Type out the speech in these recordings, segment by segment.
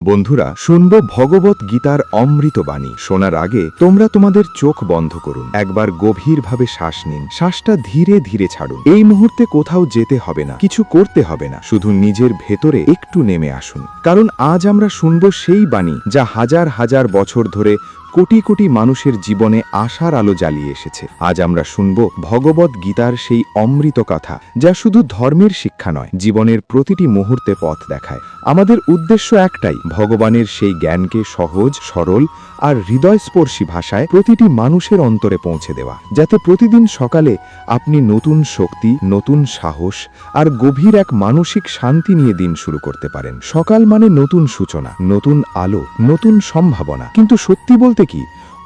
বন্ধুরা, শুনব ভগবত গীতার অমৃত বাণী। শোনার আগে তোমরা তোমাদের চোখ বন্ধ করুন, একবার গভীরভাবে শ্বাস নিন, শ্বাসটা ধীরে ধীরে ছাড়ুন। এই মুহূর্তে কোথাও যেতে হবে না, কিছু করতে হবে না, শুধু নিজের ভেতরে একটু নেমে আসুন। কারণ আজ আমরা শুনব সেই বাণী যা হাজার হাজার বছর ধরে কোটি কোটি মানুষের জীবনে আশার আলো জ্বালিয়ে এসেছে। আজ আমরা শুনব ভগবত গীতার সেই অমৃত কথা যা শুধু ধর্মের শিক্ষা নয়, জীবনের প্রতিটি মুহূর্তে পথ দেখায়। আমাদের উদ্দেশ্য একটাই, ভগবানের সেই জ্ঞানকে সহজ, সরল আর হৃদয়স্পর্শী ভাষায় প্রতিটি মানুষের অন্তরে পৌঁছে দেওয়া, যাতে প্রতিদিন সকালে আপনি নতুন শক্তি, নতুন সাহস আর গভীর এক মানসিক শান্তি নিয়ে দিন শুরু করতে পারেন। সকাল মানে নতুন সূচনা, নতুন আলো, নতুন সম্ভাবনা। কিন্তু সত্যি বলতে কি,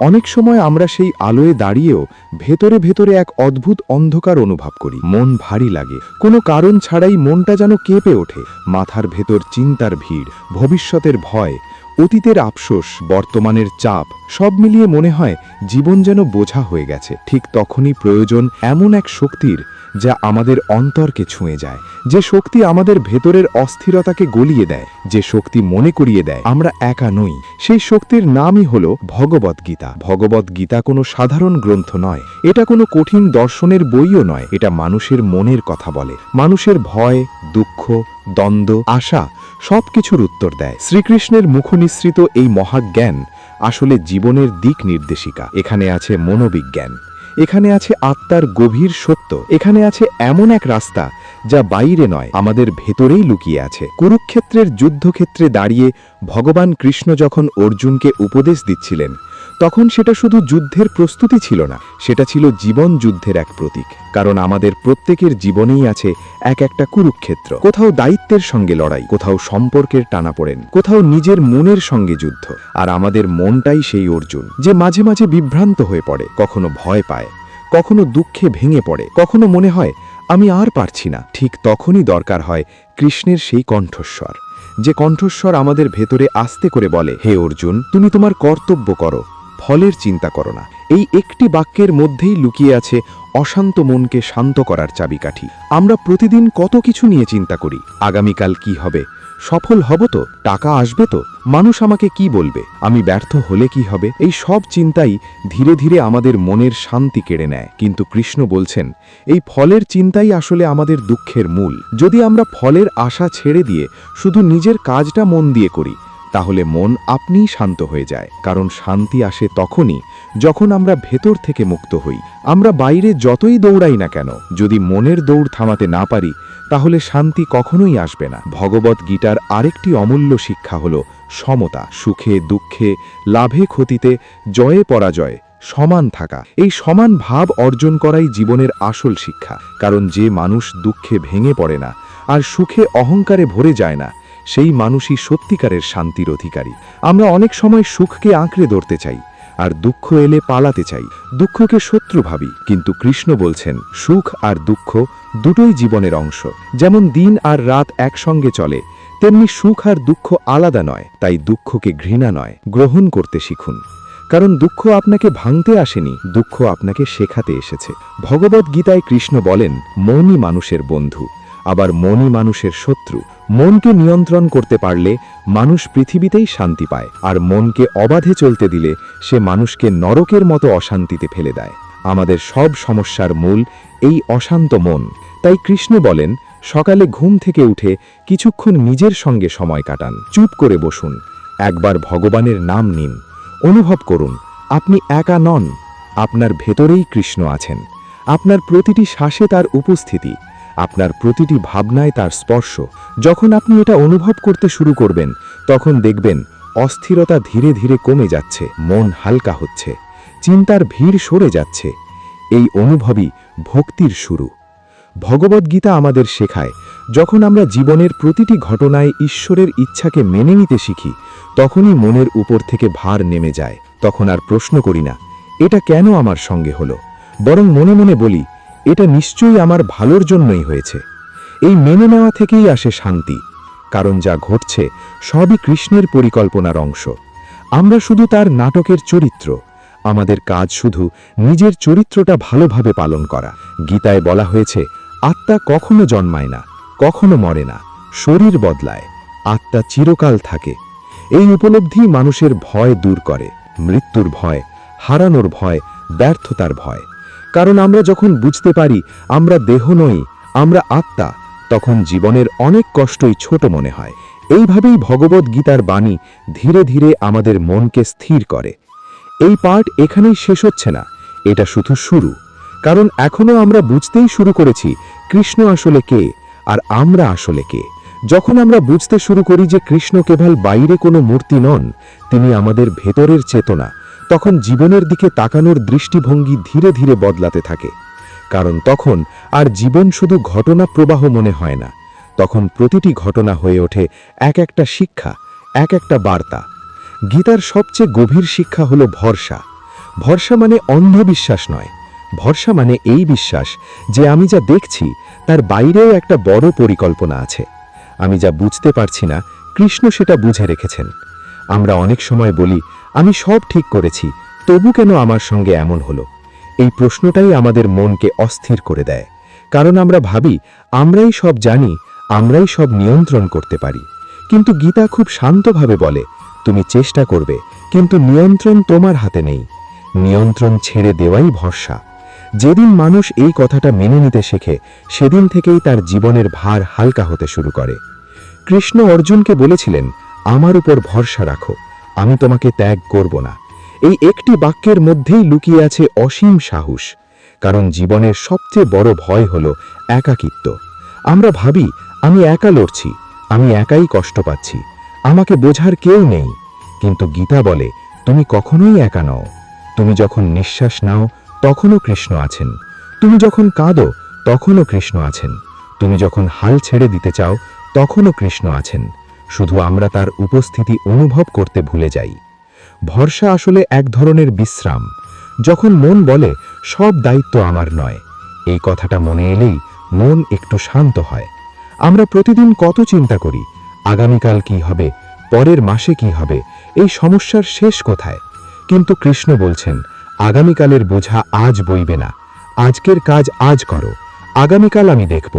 অনেক সময় আমরা সেই আলোয় দাঁড়িয়েও ভেতরে ভেতরে এক অদ্ভুত অন্ধকার অনুভব করি। মন ভারী লাগে, কোনো কারণ ছাড়াই মনটা যেন কেঁপে ওঠে। মাথার ভেতর চিন্তার ভিড়, ভবিষ্যতের ভয়, অতীতের আফসোস, বর্তমানের চাপ, সব মিলিয়ে মনে হয় জীবন যেন বোঝা হয়ে গেছে। ঠিক তখনই প্রয়োজন এমন এক শক্তির যা আমাদের অন্তরকে ছুঁয়ে যায়, যে শক্তি আমাদের ভেতরের অস্থিরতাকে গলিয়ে দেয়, যে শক্তি মনে করিয়ে দেয় আমরা একা নই। সেই শক্তির নামই হলো ভগবত গীতা। ভগবত গীতা কোনো সাধারণ গ্রন্থ নয়, এটা কোনো কঠিন দর্শনের বইও নয়। এটা মানুষের মনের কথা বলে, মানুষের ভয়, দুঃখ, দ্বন্দ্ব, আশা সবকিছুর উত্তর দেয়। শ্রীকৃষ্ণের মুখনিসৃত এই মহাজ্ঞান আসলে জীবনের দিক নির্দেশিকা। এখানে আছে মনোবিজ্ঞান, এখানে আছে আত্মার গভীর সত্য, এখানে আছে এমন এক রাস্তা যা বাইরে নয়, আমাদের ভেতরেই লুকিয়ে আছে। কুরুক্ষেত্রের যুদ্ধক্ষেত্রে দাঁড়িয়ে ভগবান কৃষ্ণ যখন অর্জুনকে উপদেশ দিচ্ছিলেন, তখন সেটা শুধু যুদ্ধের প্রস্তুতি ছিল না, সেটা ছিল জীবন যুদ্ধের এক প্রতীক। কারণ আমাদের প্রত্যেকের জীবনেই আছে এক একটা কুরুক্ষেত্র। কোথাও দায়িত্বের সঙ্গে লড়াই, কোথাও সম্পর্কের টানাপোড়েন, কোথাও নিজের মনের সঙ্গে যুদ্ধ। আর আমাদের মনটাই সেই অর্জুন, যে মাঝে মাঝে বিভ্রান্ত হয়ে পড়ে, কখনো ভয় পায়, কখনো দুঃখে ভেঙে পড়ে, কখনো মনে হয় আমি আর পারছি না। ঠিক তখনই দরকার হয় কৃষ্ণের সেই কণ্ঠস্বর, যে কণ্ঠস্বর আমাদের ভেতরে আস্তে করে বলে, হে অর্জুন, তুমি তোমার কর্তব্য করো, ফলের চিন্তা করো না। এই একটি বাক্যের মধ্যেই লুকিয়ে আছে অশান্ত মনকে শান্ত করার চাবিকাঠি। আমরা প্রতিদিন কত কিছু নিয়ে চিন্তা করি। আগামীকাল কি হবে, সফল হব তো, টাকা আসবে তো, মানুষ আমাকে কি বলবে, আমি ব্যর্থ হলে কি হবে। এই সব চিন্তাই ধীরে ধীরে আমাদের মনের শান্তি কেড়ে নেয়। কিন্তু কৃষ্ণ বলছেন, এই ফলের চিন্তাই আসলে আমাদের দুঃখের মূল। যদি আমরা ফলের আশা ছেড়ে দিয়ে শুধু নিজের কাজটা মন দিয়ে করি, তাহলে মন আপনিই শান্ত হয়ে যায়। কারণ শান্তি আসে তখনই যখন আমরা ভেতর থেকে মুক্ত হই। আমরা বাইরে যতই দৌড়াই না কেন, যদি মনের দৌড় থামাতে না পারি, তাহলে শান্তি কখনোই আসবে না। ভগবত গীতার আরেকটি অমূল্য শিক্ষা হল সমতা। সুখে দুঃখে, লাভে ক্ষতিতে, জয়ে পরাজয়ে সমান থাকা। এই সমান ভাব অর্জন করাই জীবনের আসল শিক্ষা। কারণ যে মানুষ দুঃখে ভেঙে পড়ে না আর সুখে অহংকারে ভরে যায় না, সেই মানুষই সত্যিকারের শান্তির অধিকারী। আমরা অনেক সময় সুখকে আঁকড়ে ধরতে চাই আর দুঃখ এলে পালাতে চাই, দুঃখকে শত্রু ভাবি। কিন্তু কৃষ্ণ বলছেন, সুখ আর দুঃখ দুটোই জীবনের অংশ। যেমন দিন আর রাত একসঙ্গে চলে, তেমনি সুখ আর দুঃখ আলাদা নয়। তাই দুঃখকে ঘৃণা নয়, গ্রহণ করতে শিখুন। কারণ দুঃখ আপনাকে ভাঙতে আসেনি, দুঃখ আপনাকে শেখাতে এসেছে। ভগবত গীতায় কৃষ্ণ বলেন, মনই মানুষের বন্ধু, আবার মনই মানুষের শত্রু। মনকে নিয়ন্ত্রণ করতে পারলে মানুষ পৃথিবীতেই শান্তি পায়, আর মনকে অবাধে চলতে দিলে সে মানুষকে নরকের মতো অশান্তিতে ফেলে দেয়। আমাদের সব সমস্যার মূল এই অশান্ত মন। তাই কৃষ্ণ বলেন, সকালে ঘুম থেকে উঠে কিছুক্ষণ নিজের সঙ্গে সময় কাটান, চুপ করে বসুন, একবার ভগবানের নাম নিন, অনুভব করুন আপনি একা নন, আপনার ভেতরেই কৃষ্ণ আছেন। আপনার প্রতিটি শ্বাসে তার উপস্থিতি, আপনার প্রতিটি ভাবনায় তার স্পর্শ। যখন আপনি এটা অনুভব করতে শুরু করবেন, তখন দেখবেন অস্থিরতা ধীরে ধীরে কমে যাচ্ছে, মন হালকা হচ্ছে, চিন্তার ভিড় সরে যাচ্ছে। এই অনুভবই ভক্তির শুরু। ভগবদ্গীতা আমাদের শেখায়, যখন আমরা জীবনের প্রতিটি ঘটনায় ঈশ্বরের ইচ্ছাকে মেনে নিতে শিখি, তখনই মনের উপর থেকে ভার নেমে যায়। তখন আর প্রশ্ন করি না, এটা কেন আমার সঙ্গে হলো, বরং মনে মনে বলি, এটা নিশ্চয়ই আমার ভালোর জন্যই হয়েছে। এই মেনে নেওয়া থেকেই আসে শান্তি। কারণ যা ঘটছে সবই কৃষ্ণের পরিকল্পনার অংশ। আমরা শুধু তার নাটকের চরিত্র। আমাদের কাজ শুধু নিজের চরিত্রটা ভালোভাবে পালন করা। গীতায় বলা হয়েছে, আত্মা কখনো জন্মায় না, কখনো মরে না, শরীর বদলায়, আত্মা চিরকাল থাকে। এই উপলব্ধি মানুষের ভয় দূর করে, মৃত্যুর ভয়, হারানোর ভয়, ব্যর্থতার ভয়। কারণ আমরা যখন বুঝতে পারি আমরা দেহ নই, আমরা আত্মা, তখন জীবনের অনেক কষ্টই ছোট মনে হয়। এইভাবেই ভগবদ্ গীতার বাণী ধীরে ধীরে আমাদের মনকে স্থির করে। এই পাঠ এখানেই শেষ হচ্ছে না, এটা শুধু শুরু। কারণ এখনো আমরা বুঝতেই শুরু করেছি কৃষ্ণ আসলে কে আর আমরা আসলে কে। যখন আমরা বুঝতে শুরু করি যে কৃষ্ণ কেবল বাইরে কোনো মূর্তি নন, তিনি আমাদের ভেতরের চেতনা, তখন জীবনের দিকে তাকানোর দৃষ্টিভঙ্গি ধীরে ধীরে বদলাতে থাকে। কারণ তখন আর জীবন শুধু ঘটনা প্রবাহ মনে হয় না, তখন প্রতিটি ঘটনা হয়ে ওঠে এক একটা শিক্ষা, এক একটা বার্তা। গীতার সবচেয়ে গভীর শিক্ষা হলো ভরসা। ভরসা মানে অন্ধবিশ্বাস নয়, ভরসা মানে এই বিশ্বাস যে আমি যা দেখছি তার বাইরেও একটা বড় পরিকল্পনা আছে। আমি যা বুঝতে পারছি না, কৃষ্ণ সেটা বুঝে রেখেছেন। আমরা অনেক সময় বলি আমি সব ঠিক করেছি, তবু কেন আমার সঙ্গে এমন হলো? এই প্রশ্নটাই আমাদের মনকে অস্থির করে দেয়। কারণ আমরা ভাবি আমরাই সব জানি, আমরাই সব নিয়ন্ত্রণ করতে পারি। কিন্তু গীতা খুব শান্তভাবে বলে, তুমি চেষ্টা করবে, কিন্তু নিয়ন্ত্রণ তোমার হাতে নেই। নিয়ন্ত্রণ ছেড়ে দেওয়াই ভরসা। যেদিন মানুষ এই কথাটা মেনে নিতে শেখে, সেদিন থেকেই তার জীবনের ভার হালকা হতে শুরু করে। কৃষ্ণ অর্জুনকে বলেছিলেন, আমার উপর ভরসা রাখো, আমি তোমাকে ত্যাগ করব না। এই একটি বাক্যের মধ্যেই লুকিয়ে আছে অসীম সাহস। কারণ জীবনের সবচেয়ে বড় ভয় হলো একাকিত্ব। আমরা ভাবি আমি একা লড়ছি, আমি একাই কষ্ট পাচ্ছি, আমাকে বোঝার কেউ নেই। কিন্তু গীতা বলে তুমি কখনোই একা নও। তুমি যখন নিঃশ্বাস নাও তখনও কৃষ্ণ আছেন, তুমি যখন কাঁদো তখনও কৃষ্ণ আছেন, তুমি যখন হাল ছেড়ে দিতে চাও তখনও কৃষ্ণ আছেন। শুধু আমরা তার উপস্থিতি অনুভব করতে ভুলে যাই। ভরসা আসলে এক ধরনের বিশ্রাম। যখন মন বলে সব দায়িত্ব আমার নয়, এই কথাটা মনে এলেই মন একটু শান্ত হয়। আমরা প্রতিদিন কত চিন্তা করি, আগামীকাল কি হবে, পরের মাসে কি হবে, এই সমস্যার শেষ কোথায়? কিন্তু কৃষ্ণ বলছেন আগামীকালের বোঝা আজ বইবে না, আজকের কাজ আজ করো, আগামীকাল আমি দেখব।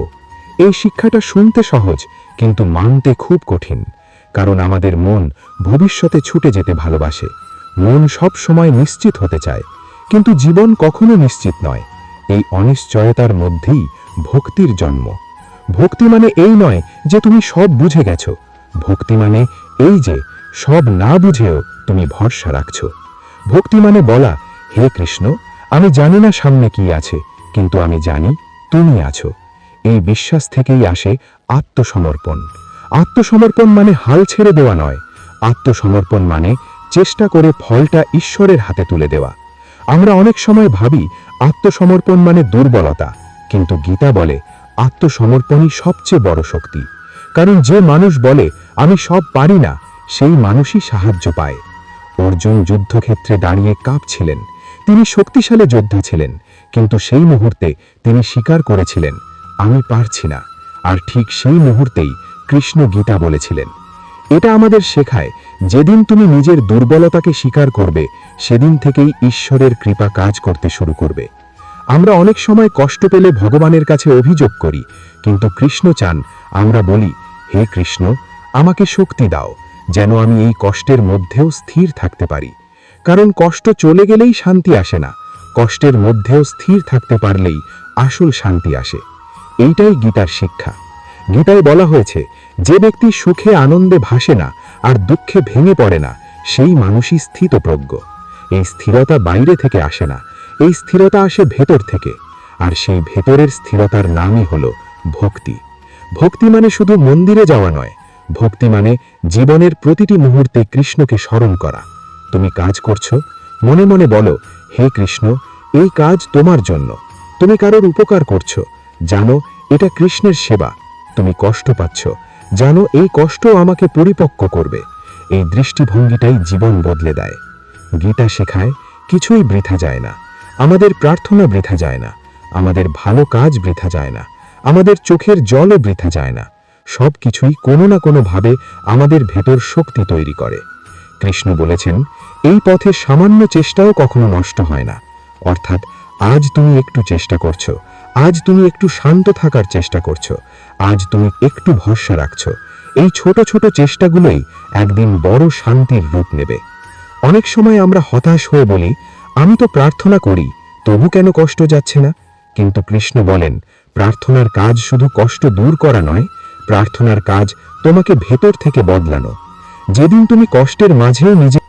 এই শিক্ষাটা শুনতে সহজ, কিন্তু মানতে খুব কঠিন। কারণ আমাদের মন ভবিষ্যতে ছুটে যেতে ভালোবাসে, মন সব সময় নিশ্চিত হতে চায়, কিন্তু জীবন কখনো নিশ্চিত নয়। এই অনিশ্চয়তার মধ্যেই ভক্তির জন্ম। ভক্তি মানে এই নয় যে তুমি সব বুঝে গেছো, ভক্তি মানে এই যে সব না বুঝেও তুমি ভরসা রাখছো। ভক্তি মানে বলা, হে কৃষ্ণ, আমি জানি না সামনে কি আছে, কিন্তু আমি জানি তুমি আছো। এই বিশ্বাস থেকেই আসে আত্মসমর্পণ। আত্মসমর্পণ মানে হাল ছেড়ে দেওয়া নয়, আত্মসমর্পণ মানে চেষ্টা করে ফলটা ঈশ্বরের হাতে তুলে দেওয়া। আমরা অনেক সময় ভাবি আত্মসমর্পণ মানে দুর্বলতা, কিন্তু গীতা বলে আত্মসমর্পণই সবচেয়ে বড় শক্তি। কারণ যে মানুষ বলে আমি সব পারি না, সেই মানুষই সাহায্য পায়। অর্জুন যুদ্ধক্ষেত্রে দাঁড়িয়ে কাঁপছিলেন, তিনি শক্তিশালী যোদ্ধা ছিলেন, কিন্তু সেই মুহূর্তে তিনি স্বীকার করেছিলেন আমি পারছি না। আর ঠিক সেই মুহূর্তেই কৃষ্ণ গীতা বলেছিলেন। এটা আমাদের শেখায় যেদিন তুমি নিজের দুর্বলতাকে স্বীকার করবে, সেদিন থেকেই ঈশ্বরের কৃপা কাজ করতে শুরু করবে। আমরা অনেক সময় কষ্ট পেলে ভগবানের কাছে অভিযোগ করি, কিন্তু কৃষ্ণ চান আমরা বলি, হে কৃষ্ণ, আমাকে শক্তি দাও, যেন আমি এই কষ্টের মধ্যেও স্থির থাকতে পারি। কারণ কষ্ট চলে গেলেই শান্তি আসে না, কষ্টের মধ্যেও স্থির থাকতে পারলেই আসল শান্তি আসে। এইটাই গীতার শিক্ষা। গীতায় বলা হয়েছে যে ব্যক্তি সুখে আনন্দে ভাসে না আর দুঃখে ভেঙে পড়ে না, সেই মানুষই স্থিতপ্রজ্ঞ। এই স্থিরতা বাইরে থেকে আসে না, এই স্থিরতা আসে ভেতর থেকে। আর সেই ভেতরের স্থিরতার নামই হলো ভক্তি। ভক্তি মানে শুধু মন্দিরে যাওয়া নয়, ভক্তি মানে জীবনের প্রতিটি মুহূর্তে কৃষ্ণকে স্মরণ করা। তুমি কাজ করছো, মনে মনে বলো, হে কৃষ্ণ, এই কাজ তোমার জন্য। তুমি কারোর উপকার করছো, জানো এটা কৃষ্ণের সেবা। তুমি কষ্ট পাচ্ছ, জানো এই কষ্ট আমাকে পরিপক্ক করবে। এই দৃষ্টিভঙ্গিটাই জীবন বদলে দেয়। গীতা শেখায় কিছুই বৃথা যায় না। আমাদের প্রার্থনা বৃথা যায় না, আমাদের ভালো কাজ বৃথা যায় না, আমাদের চোখের জলও বৃথা যায় না। সব কিছুই কোনো না কোনো ভাবে আমাদের ভেতর শক্তি তৈরি করে। কৃষ্ণ বলেছেন এই পথে সামান্য চেষ্টাও কখনো নষ্ট হয় না। অর্থাৎ আজ তুমি একটু চেষ্টা করছো, আজ তুমি একটু শান্ত থাকার চেষ্টা করছো, আজ তুমি একটু ভরসা রাখছো, এই ছোট ছোট চেষ্টাগুলোই একদিন বড় শান্তির রূপ নেবে। অনেক সময় আমরা হতাশ হয়ে বলি, আমি তো প্রার্থনা করি, তবু কেন কষ্ট যাচ্ছে না? কিন্তু কৃষ্ণ বলেন, প্রার্থনার কাজ শুধু কষ্ট দূর করা নয়, প্রার্থনার কাজ তোমাকে ভেতর থেকে বদলানো। যেদিন তুমি কষ্টের মাঝেও নিজে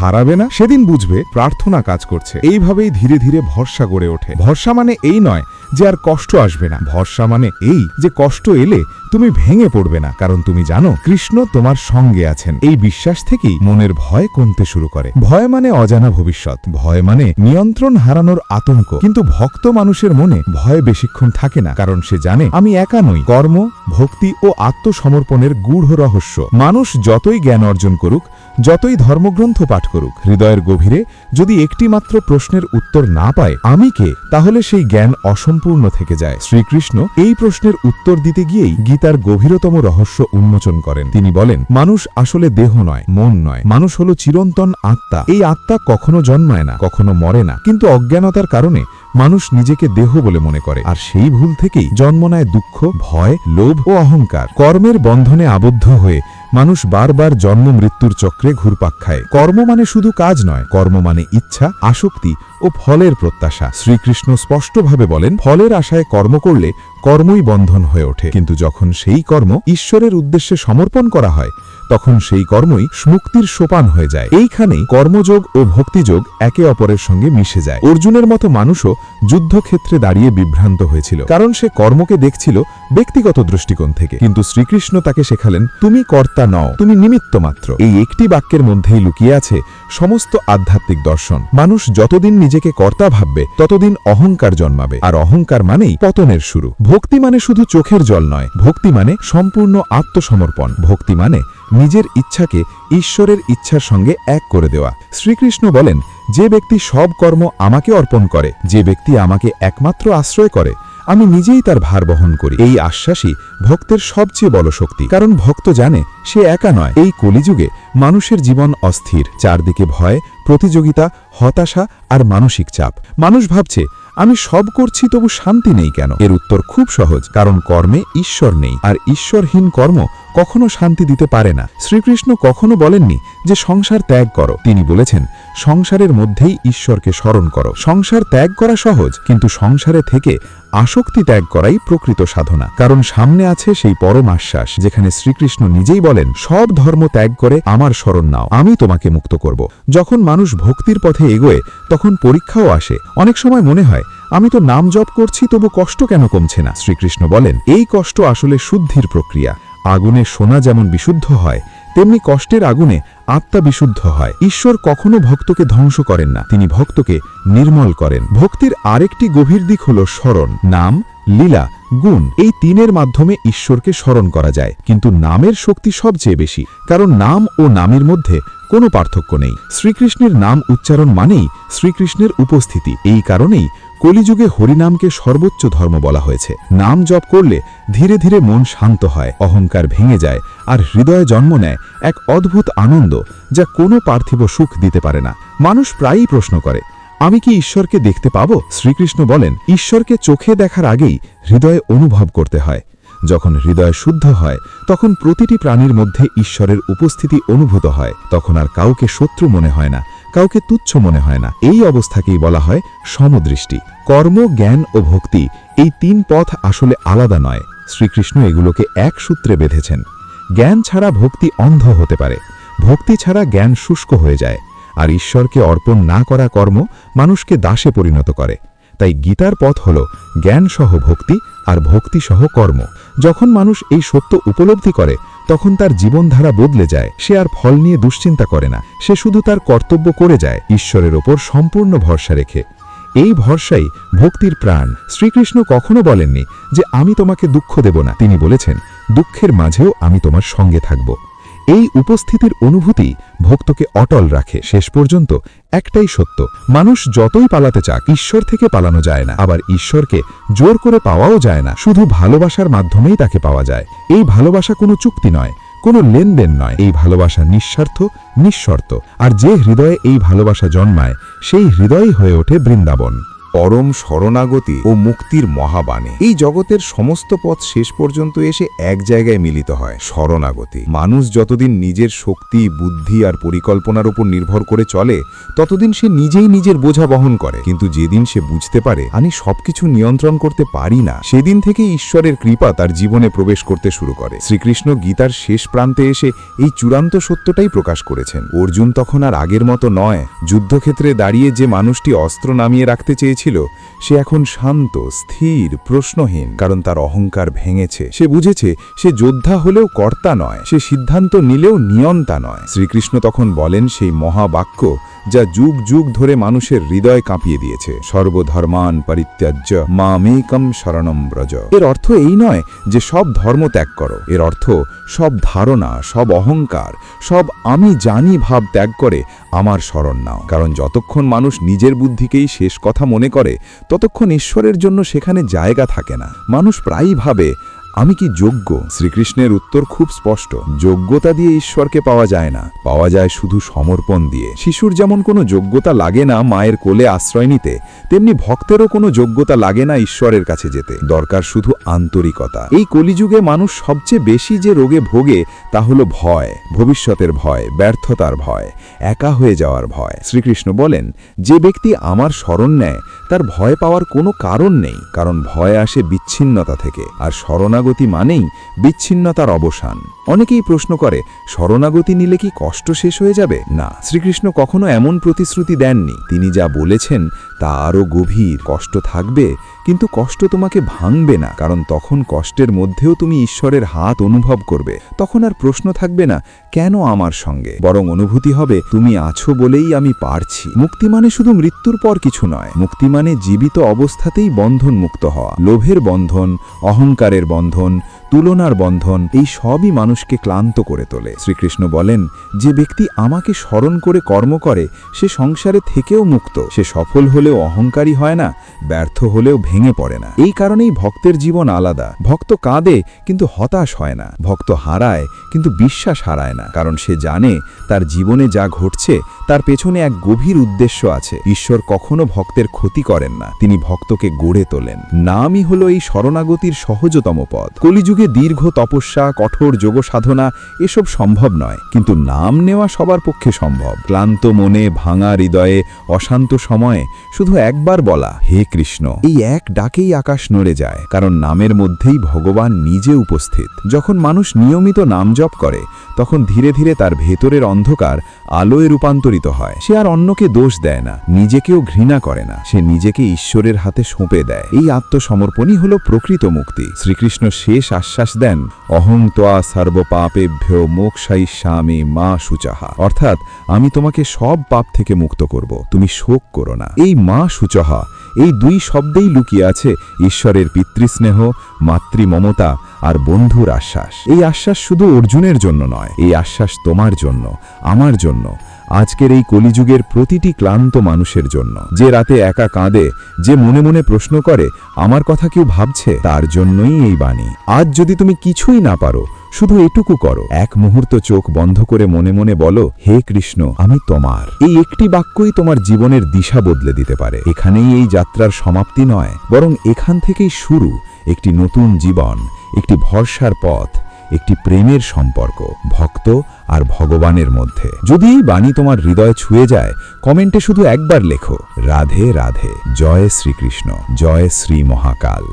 হারাবে না, সেদিন বুঝবে প্রার্থনা কাজ করছে। এইভাবেই ধীরে ধীরে ভরসা গড়ে ওঠে। ভরসা মানে এই নয় যে আর কষ্ট আসবে না, ভরসা মানে এই যে কষ্ট এলে তুমি ভেঙে পড়বে না, কারণ তুমি জানো কৃষ্ণ তোমার সঙ্গে আছেন। এই বিশ্বাস থেকেই মনের ভয় কমতে শুরু করে। ভয় মানে অজানা ভবিষ্যৎ, ভয় মানে নিয়ন্ত্রণ হারানোর আতঙ্ক। কিন্তু ভক্ত মানুষের মনে ভয় বেশিক্ষণ থাকে না, কারণ সে জানে আমি একা নই। কর্ম, ভক্তি ও আত্মসমর্পণের গূঢ় রহস্য। মানুষ যতই জ্ঞান অর্জন করুক, যতই ধর্মগ্রন্থ পাঠ করুক, হৃদয়ের গভীরে যদি একটি মাত্র প্রশ্নের উত্তর না পায়, আমি কে, তাহলে সেই জ্ঞান অসম্পূর্ণ থেকে যায়। শ্রীকৃষ্ণ এই প্রশ্নের উত্তর দিতে গিয়েই গীতার গভীরতম রহস্য উন্মোচন করেন। তিনি বলেন, মানুষ আসলে দেহ নয়, মন নয়, মানুষ হলো চিরন্তন আত্মা। এই আত্মা কখনো জন্মায় না, কখনো মরে না, কিন্তু অজ্ঞানতার কারণে মানুষ নিজেকে দেহ বলে মনে করে, আর সেই ভুল থেকেই জন্ম নেয় দুঃখ, ভয়, লোভ ও অহংকার। কর্মের বন্ধনে আবদ্ধ হয়ে মানুষ বারবার জন্ম মৃত্যুর চক্রে ঘুরপাক খায়। কর্ম মানে শুধু কাজ নয়, কর্ম মানে ইচ্ছা, আসক্তি ও ফলের প্রত্যাশা। শ্রীকৃষ্ণ স্পষ্টভাবে বলেন, ফলের আশায় কর্ম করলে কর্মই বন্ধন হয়ে ওঠে, কিন্তু যখন সেই কর্ম ঈশ্বরের উদ্দেশ্যে সমর্পণ করা হয়, তখন সেই কর্মই মুক্তির সোপান হয়ে যায়। এইখানেই কর্মযোগ ও ভক্তিযোগ একে অপরের সঙ্গে মিশে যায়। অর্জুনের মতো মানুষও যুদ্ধক্ষেত্রে দাঁড়িয়ে বিভ্রান্ত হয়েছিল, কারণ সে কর্মকে দেখছিল ব্যক্তিগত দৃষ্টিকোণ থেকে। কিন্তু শ্রীকৃষ্ণ তাকে শেখালেন, তুমি কর্তা নও, তুমি নিমিত্ত মাত্র। এই একটি বাক্যের মধ্যেই লুকিয়ে আছে সমস্ত আধ্যাত্মিক দর্শন। মানুষ যতদিন নিজেকে কর্তা ভাববে, ততদিন অহংকার জন্মাবে, আর অহংকার মানেই পতনের শুরু। ভক্তি মানে শুধু চোখের জল নয়, ভক্তি মানে সম্পূর্ণ আত্মসমর্পণ। ভক্তি মানে নিজের ইচ্ছাকে ঈশ্বরের ইচ্ছার সঙ্গে এক করে দেওয়া। শ্রীকৃষ্ণ বলেন, যে ব্যক্তি সব কর্ম আমাকে অর্পণ করে, যে ব্যক্তি আমাকে একমাত্র আশ্রয় করে, আমি নিজেই তার ভার বহন করি। এই আশ্বাসই ভক্তের সবচেয়ে বড় শক্তি, কারণ ভক্ত জানে সে একা নয়। এই কলিযুগে মানুষের জীবন অস্থির, চারদিকে ভয়, প্রতিযোগিতা, হতাশা আর মানসিক চাপ। মানুষ ভাবছে, আমি সব করছি তবু শান্তি নেই কেন? এর উত্তর খুব সহজ, কারণ কর্মে ঈশ্বর নেই, আর ঈশ্বরহীন কর্ম কখনো শান্তি দিতে পারে না। শ্রীকৃষ্ণ কখনো বলেননি যে সংসার ত্যাগ করো, তিনি বলেছেন সংসারের মধ্যেই ঈশ্বরকে স্মরণ করো। সংসার ত্যাগ করা সহজ, কিন্তু সংসারে থেকে আসক্তি ত্যাগ করাই প্রকৃত সাধনা, কারণ সামনে আছে সেই পরম আশ্বাস, যেখানে শ্রীকৃষ্ণ নিজেই বলেন, সব ধর্ম ত্যাগ করে আমার শরণ নাও, আমি তোমাকে মুক্ত করব। যখন মানুষ ভক্তির পথে এগোয়, তখন পরীক্ষাও আসে। অনেক সময় মনে হয়, আমি তো নাম জপ করছি, তবু কষ্ট কেন কমছে না? শ্রীকৃষ্ণ বলেন, এই কষ্ট আসলে শুদ্ধির প্রক্রিয়া। আগুনে সোনা যেমন বিশুদ্ধ হয়, তেমনি কষ্টের আগুনে আত্মা বিশুদ্ধ হয়। ঈশ্বর কখনো ভক্তকে ধ্বংস করেন না, তিনি ভক্তকে নির্মল করেন। ভক্তির আরেকটি গভীর দিক হল স্মরণ। নাম, লীলা, গুণ, এই তিনের মাধ্যমে ঈশ্বরকে স্মরণ করা যায়, কিন্তু নামের শক্তি সবচেয়ে বেশি, কারণ নাম ও নামের মধ্যে কোনো পার্থক্য নেই। শ্রীকৃষ্ণের নাম উচ্চারণ মানেই শ্রীকৃষ্ণের উপস্থিতি। এই কারণেই কলিযুগে হরিনামকে সর্বোচ্চ ধর্ম বলা হয়েছে। নাম জপ করলে ধীরে ধীরে মন শান্ত হয়, অহংকার ভেঙে যায়, আর হৃদয়ে জন্ম নেয় এক অদ্ভুত আনন্দ, যা কোনো পার্থিব সুখ দিতে পারে না। মানুষ প্রায়ই প্রশ্ন করে, আমি কি ঈশ্বরকে দেখতে পাবো? শ্রীকৃষ্ণ বলেন, ঈশ্বরকে চোখে দেখার আগেই হৃদয়ে অনুভব করতে হয়। যখন হৃদয় শুদ্ধ হয়, তখন প্রতিটি প্রাণীর মধ্যে ঈশ্বরের উপস্থিতি অনুভূত হয়। তখন আর কাউকে শত্রু মনে হয় না, কাউকে তুচ্ছ মনে হয় না। এই অবস্থাকেই বলা হয় সমদৃষ্টি। কর্ম, জ্ঞান ও ভক্তি, এই তিন পথ আসলে আলাদা নয়। শ্রীকৃষ্ণ এগুলোকে এক সূত্রে বেঁধেছেন। জ্ঞান ছাড়া ভক্তি অন্ধ হতে পারে, ভক্তি ছাড়া জ্ঞান শুষ্ক হয়ে যায়, আর ঈশ্বরকে অর্পণ না করা কর্ম মানুষকে দাসে পরিণত করে। তাই গীতার পথ হল জ্ঞান সহ ভক্তি আর ভক্তি সহ কর্ম। যখন মানুষ এই সত্য উপলব্ধি করে, তখন তার জীবনধারা বদলে যায়। সে আর ফল নিয়ে দুশ্চিন্তা করে না, সে শুধু তার কর্তব্য করে যায়, ঈশ্বরের ওপর সম্পূর্ণ ভরসা রেখে। এই ভরসাই ভক্তির প্রাণ। শ্রীকৃষ্ণ কখনো বলেননি যে আমি তোমাকে দুঃখ দেব না, তিনি বলেছেন দুঃখের মাঝেও আমি তোমার সঙ্গে থাকব। এই উপস্থিতির অনুভূতি ভক্তকে অটল রাখে। শেষ পর্যন্ত একটাই সত্য, মানুষ যতই পালাতে চাক, ঈশ্বর থেকে পালানো যায় না, আবার ঈশ্বরকে জোর করে পাওয়াও যায় না। শুধু ভালোবাসার মাধ্যমেই তাকে পাওয়া যায়। এই ভালোবাসা কোনো চুক্তি নয়, কোনো লেনদেন নয়। এই ভালোবাসা নিঃস্বার্থ, নিঃশর্ত। আর যে হৃদয়ে এই ভালোবাসা জন্মায়, সেই হৃদয়ই হয়ে ওঠে বৃন্দাবন। পরম শরণাগতি ও মুক্তির মহাবাণী। এই জগতের সমস্ত পথ শেষ পর্যন্ত এসে এক জায়গায় মিলিত হয়, শরণাগতি। মানুষ যতদিন নিজের শক্তি, বুদ্ধি আর পরিকল্পনার উপর নির্ভর করে চলে, ততদিন সে নিজেই নিজের বোঝা বহন করে। কিন্তু যেদিন সে বুঝতে পারে আমি সবকিছু নিয়ন্ত্রণ করতে পারি না, সেদিন থেকে ঈশ্বরের কৃপা তার জীবনে প্রবেশ করতে শুরু করে। শ্রীকৃষ্ণ গীতার শেষ প্রান্তে এসে এই চূড়ান্ত সত্যটাই প্রকাশ করেছেন। অর্জুন তখন আর আগের মতো নয়। যুদ্ধক্ষেত্রে দাঁড়িয়ে যে মানুষটি অস্ত্র নামিয়ে রাখতে চেয়েছিল, সে এখন শান্ত, স্থির, প্রশ্নহীন, কারণ তার অহংকার ভেঙেছে। সে বুঝেছে সে যোদ্ধা হলেও কর্তা নয়, সে সিদ্ধান্ত নিলেও নিয়ন্তা নয়। শ্রীকৃষ্ণ তখন বলেন সেই মহাবাক্য যা যুগ যুগ ধরে মানুষের হৃদয় কাঁপিয়ে দিয়েছে, সর্বধর্মান পরিত্যাজ্য মামেকম শরণম ব্রজ। এর অর্থ এই নয় যে সব ধর্ম ত্যাগ করো, এর অর্থ সব ধারণা, সব অহংকার, সব আমি জানি ভাব ত্যাগ করে আমার শরণ নাও। কারণ যতক্ষণ মানুষ নিজের বুদ্ধিকেই শেষ কথা মনে করে, ততক্ষণ ঈশ্বরের জন্য সেখানে জায়গা থাকে না। মানুষ প্রায়ই ভাবে আমি কি যোগ্য? শ্রীকৃষ্ণের উত্তর খুব স্পষ্ট, যোগ্যতা দিয়ে ঈশ্বরকে পাওয়া যায় না, পাওয়া যায় শুধু সমর্পণ দিয়ে। শিশুর যেমন কোনো যোগ্যতা লাগে না মায়ের কোলে আশ্রয় নিতে, তেমনি ভক্তেরও কোনো যোগ্যতা লাগে না ঈশ্বরের কাছে যেতে। দরকার শুধু আন্তরিকতা। এই কলিযুগে মানুষ সবচেয়ে বেশি যে রোগে ভোগে তা হলো ভয়, ভবিষ্যতের ভয়, ব্যর্থতার ভয়, একা হয়ে যাওয়ার ভয়। শ্রীকৃষ্ণ বলেন, যে ব্যক্তি আমার শরণ নেয় তার ভয় পাওয়ার কোনো কারণ নেই, কারণ ভয় আসে বিচ্ছিন্নতা থেকে, আর শরণাগতি মানেই বিচ্ছিন্নতার অবসান। অনেকেই প্রশ্ন করে, শরণাগতি নিলে কি কষ্ট শেষ হয়ে যাবে? না, শ্রীকৃষ্ণ কখনো এমন প্রতিশ্রুতি দেননি। তিনি যা বলেছেন তা আরও গভীর। কষ্ট থাকবে, কিন্তু কষ্ট তোমাকে ভাঙবে না, কারণ তখন কষ্টের মধ্যেও তুমি ঈশ্বরের হাত অনুভব করবে। তখন আর প্রশ্ন থাকবে না কেন আমার সঙ্গে, বরং অনুভূতি হবে তুমি আছো বলেই আমি পারছি। মুক্তি মানে শুধু মৃত্যুর পর কিছু নয়, মুক্তি মানে জীবিত অবস্থাতেই বন্ধন মুক্ত হওয়া। লোভের বন্ধন, অহংকারের বন্ধন, তুলনার বন্ধন, এই সবই মানুষকে ক্লান্ত করে তোলে। শ্রীকৃষ্ণ বলেন, যে ব্যক্তি আমাকে স্মরণ করে কর্ম করে সে সংসারে থেকেও মুক্ত। সে সফল হলেও অহংকারী হয় না, ব্যর্থ হলেও ভেঙে পড়ে না। এই কারণেই ভক্তের জীবন আলাদা। ভক্ত কাঁদে কিন্তু হতাশ হয় না, ভক্ত হারায় কিন্তু বিশ্বাস হারায় না, কারণ সে জানে তার জীবনে যা ঘটছে তার পেছনে এক গভীর উদ্দেশ্য আছে। ঈশ্বর কখনো ভক্তের ক্ষতি করেন না, তিনি ভক্তকে গড়ে তোলেন। নামই হলো এই শরণাগতির সহজতম পথ। কলিযুগে দীর্ঘ তপস্যা, কঠোর যোগ সাধনা এসব সম্ভব নয়, কিন্তু নাম নেওয়া সবার পক্ষে সম্ভব। ক্লান্ত মনে, ভাঙা হৃদয়ে, অশান্ত সময়ে শুধু একবার বলা, হে কৃষ্ণ, এই এক ডাকেই আকাশ নড়ে যায়, কারণ নামের মধ্যেই ভগবান নিজে উপস্থিত। যখন মানুষ নিয়মিত নাম জপ করে, তখন ধীরে ধীরে তার ভেতরের অন্ধকার আলোয় রূপান্তরিত হয়। সে আর অন্যকে দোষ দেয় না, নিজেকেও ঘৃণা করে না, সে নিজেকে ঈশ্বরের হাতে সঁপে দেয়। এই আত্মসমর্পণই হলো প্রকৃত মুক্তি। শ্রীকৃষ্ণ শেষ আশ্বাস দেন, অহং ত্বা সর্বপাপেভ্য মোক্ষয়িষ্যামি মা শুচহা, অর্থাৎ আমি তোমাকে সব পাপ থেকে মুক্ত করব, তুমি শোক করো না। এই মা শুচহা, এই দুই শব্দেই লুকিয়ে আছে ঈশ্বরের পিতৃস্নেহ, মাতৃমমতা আর বন্ধুর আশ্বাস। এই আশ্বাস শুধু অর্জুনের জন্য নয়, এই আশ্বাস তোমার জন্য, আমার জন্য, আজকের এই কলিযুগের প্রতিটি ক্লান্ত মানুষের জন্য। যে রাতে একা কাঁদে, যে মনে মনে প্রশ্ন করে আমার কথা কেউ ভাবছে, তার জন্যই এই বাণী। আজ যদি তুমি কিছুই না পারো, শুধু এটুকু করো, এক মুহূর্ত চোখ বন্ধ করে মনে মনে বলো, হে কৃষ্ণ, আমি তোমার। এই একটি বাক্যই তোমার জীবনের দিশা বদলে দিতে পারে। এখানেই এই যাত্রার সমাপ্তি নয়, বরং এখান থেকেই শুরু একটি নতুন জীবন, একটি ভরসার পথ, একটি প্রেমের সম্পর্ক ভক্ত আর ভগবানের মধ্যে। যদি এই বাণী তোমার হৃদয় ছুঁয়ে যায়, কমেন্টে শুধু একবার লেখো, রাধে রাধে, জয় শ্রীকৃষ্ণ, জয় শ্রী মহাকাল।